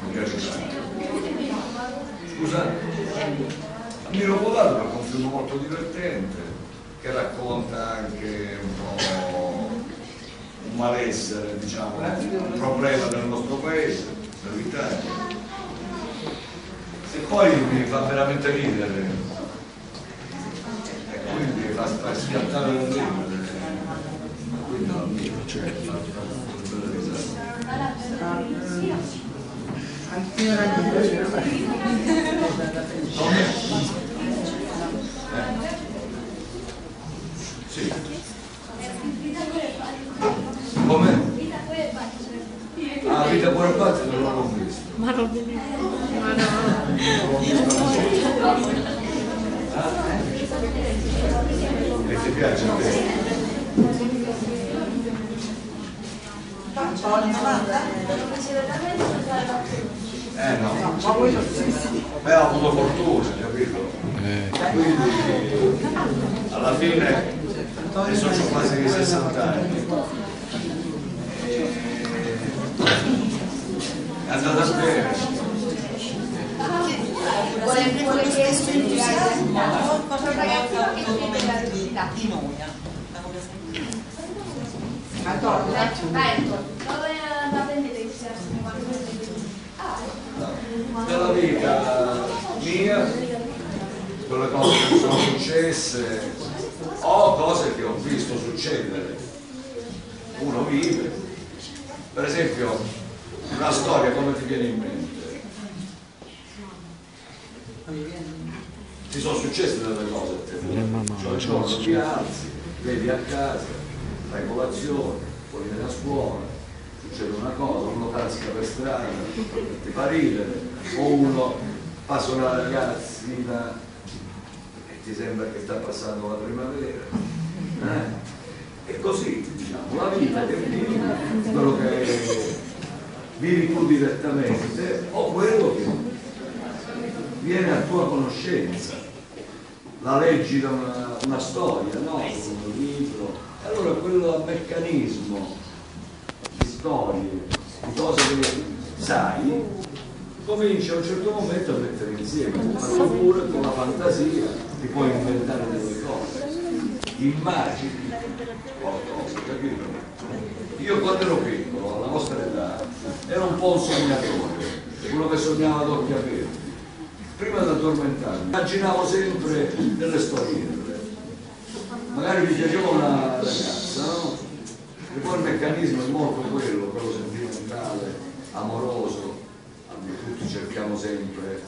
mi piace tanto. Scusate, Miro Polato è un film molto divertente che racconta anche un po' un malessere, diciamo, un problema del nostro paese, dell'Italia. E poi mi fa veramente ridere e quindi fa schiattare la rima, quindi la mia sì. Come? Ah, Vita pure parte non l'ho visto. Ma no. E ti piace a te? No. Beh, ho avuto fortuna, capito? Quindi alla fine adesso ho quasi 60 anni. È andata bene. Vuole che entusiasmo cosa ragazzo che scrive l'università di Noia. Dove la prendete il Nella vita mia, quelle cose che mi sono successe o cose che ho visto succedere, uno vive. Per esempio, una storia come ti viene in mente? Ti sono successe delle cose a te, cioè il giorno ti alzi, vedi a casa, fai colazione, fuori dalla scuola, succede una cosa, uno casca per strada, ti fa ridere, o uno passa una ragazzina e ti sembra che sta passando la primavera. E così, diciamo, la vita che vivi, quello che vivi tu direttamente o quello che viene a tua conoscenza, la leggi da una storia, no? Un libro, e allora quello meccanismo di storie, di cose che sai, cominci a un certo momento a mettere insieme, oppure con la fantasia ti puoi inventare delle cose, immagini qualcosa, capito? Io quando ero piccolo, alla vostra età, ero un po' un sognatore, quello che sognava ad occhi aperti. Prima di addormentarmi, immaginavo sempre delle storielle. Magari mi piaceva una ragazza, no? E poi il meccanismo è molto quello sentimentale, amoroso, tutti cerchiamo sempre,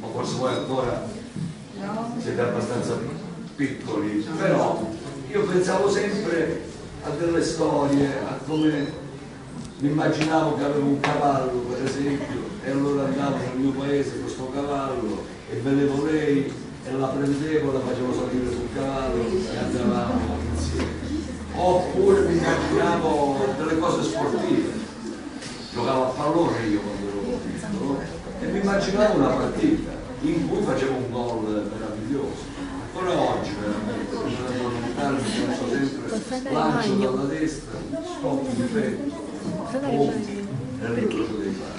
ma forse voi ancora siete abbastanza piccoli, però io pensavo sempre a delle storie, a come mi immaginavo che avevo un cavallo, per esempio, e allora andavo nel mio paese con questo cavallo e vedevo lei e la prendevo, la facevo salire sul cavallo e andavamo insieme. Oppure mi immaginavo delle cose sportive, giocavo a pallone io quando ero piccolo e mi immaginavo una partita in cui facevo un gol meraviglioso. Ancora oggi veramente, bisogna addormentarmi, penso sempre, lancio dalla destra, stop di petto, nell'uso dei fari.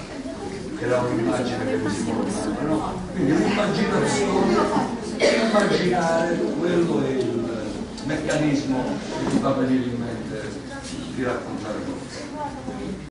Era un'immagine che mi si formava, no? Quindi l'immaginazione, immaginare quello è il meccanismo che ti fa venire in mente di raccontare cose.